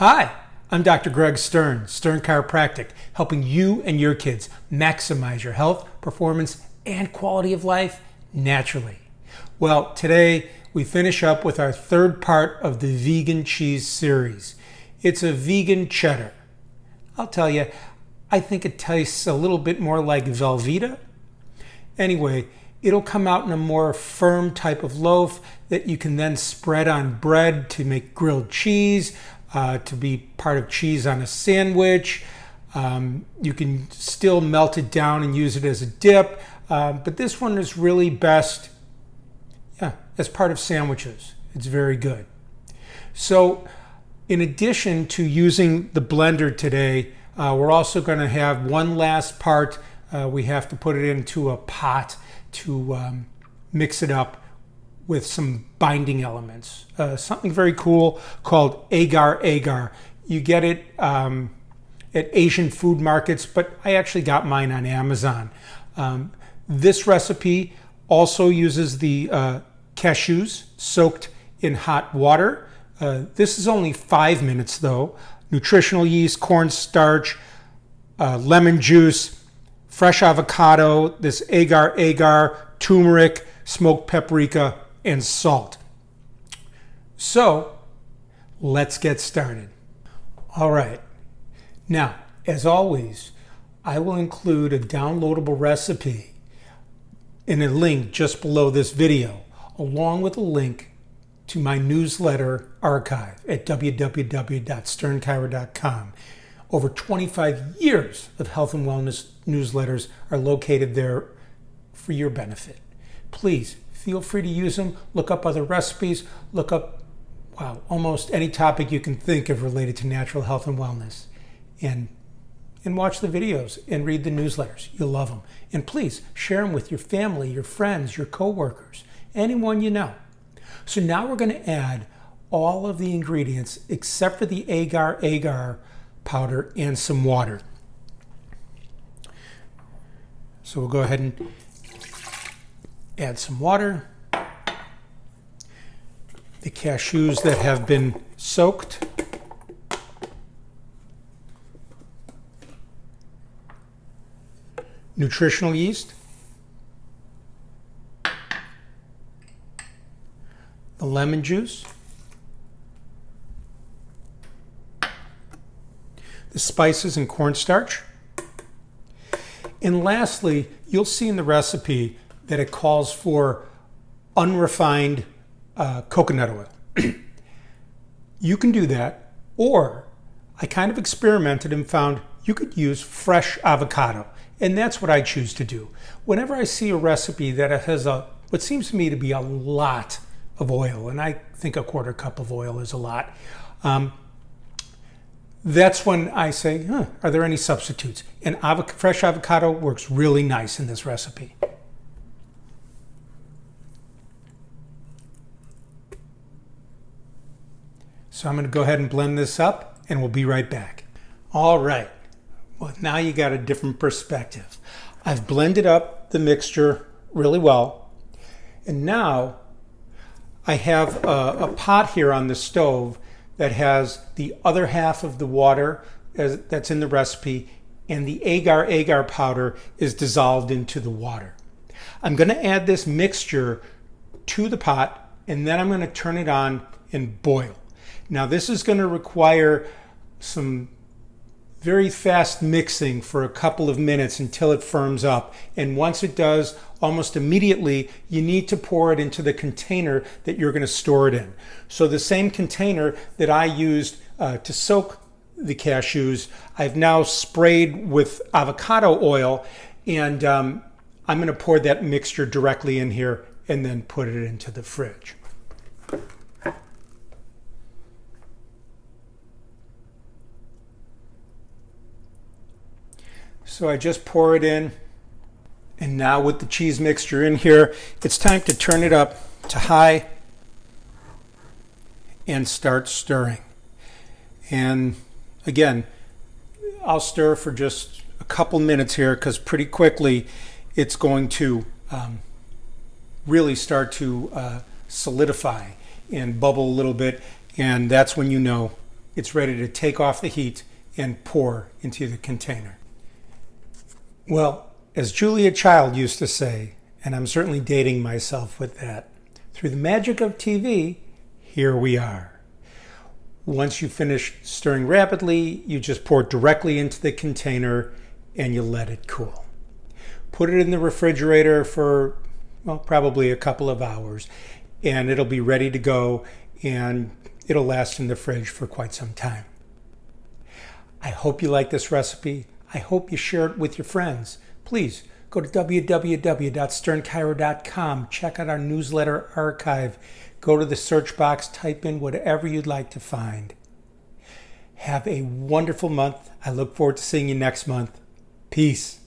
Hi, I'm Dr. Greg Stern, Stern Chiropractic, helping you and your kids maximize your health, performance, and quality of life naturally. Well, today we finish up with our third part of the vegan cheese series. It's a vegan cheddar. I'll tell you, I think it tastes a little bit more like Velveeta. Anyway, it'll come out in a more firm type of loaf that you can then spread on bread to make grilled cheese, to be part of cheese on a sandwich. You can still melt it down and use it as a dip, but this one is really best as part of sandwiches. It's very good. So in addition to using the blender today, we're also going to have one last part. We have to put it into a pot to mix it up with some binding elements. Something very cool called agar-agar. You get it at Asian food markets, but I actually got mine on Amazon. This recipe also uses the cashews soaked in hot water. This is only 5 minutes though. Nutritional yeast, cornstarch, lemon juice, fresh avocado, this agar-agar, turmeric, smoked paprika, and salt. So let's get started. All right. Now, as always, I will include a downloadable recipe in a link just below this video, along with a link to my newsletter archive at www.sternchiro.com. Over 25 years of health and wellness newsletters are located there for your benefit. Please feel free to use them. Look up other recipes. Look up, almost any topic you can think of related to natural health and wellness. And watch the videos and read the newsletters. You'll love them. And please share them with your family, your friends, your coworkers, anyone you know. So now we're going to add all of the ingredients except for the agar-agar powder and some water. So we'll go ahead and add some water. The cashews that have been soaked. Nutritional yeast. The lemon juice. The spices and cornstarch. And lastly, you'll see in the recipe that it calls for unrefined coconut oil. You can do that, or I kind of experimented and found you could use fresh avocado, and that's what I choose to do. Whenever I see a recipe that has what seems to me to be a lot of oil, and I think a quarter cup of oil is a lot, that's when I say, are there any substitutes? And fresh avocado works really nice in this recipe. So I'm going to go ahead and blend this up, and we'll be right back. All right. Well, now you got a different perspective. I've blended up the mixture really well. And now I have a pot here on the stove that has the other half of the water that's in the recipe, and the agar-agar powder is dissolved into the water. I'm going to add this mixture to the pot, and then I'm going to turn it on and boil. Now this is going to require some very fast mixing for a couple of minutes until it firms up. And once it does, almost immediately, you need to pour it into the container that you're going to store it in. So the same container that I used to soak the cashews, I've now sprayed with avocado oil, and I'm going to pour that mixture directly in here and then put it into the fridge. So I just pour it in, and now with the cheese mixture in here, it's time to turn it up to high and start stirring. And again, I'll stir for just a couple minutes here, because pretty quickly it's going to really start to solidify and bubble a little bit, and that's when you know it's ready to take off the heat and pour into the container. Well, as Julia Child used to say, and I'm certainly dating myself with that, through the magic of TV, here we are. Once you finish stirring rapidly, you just pour it directly into the container and you let it cool. Put it in the refrigerator for, well, probably a couple of hours, and it'll be ready to go, and it'll last in the fridge for quite some time. I hope you like this recipe. I hope you share it with your friends. Please go to www.sternchiro.com. Check out our newsletter archive. Go to the search box, type in whatever you'd like to find. Have a wonderful month. I look forward to seeing you next month. Peace.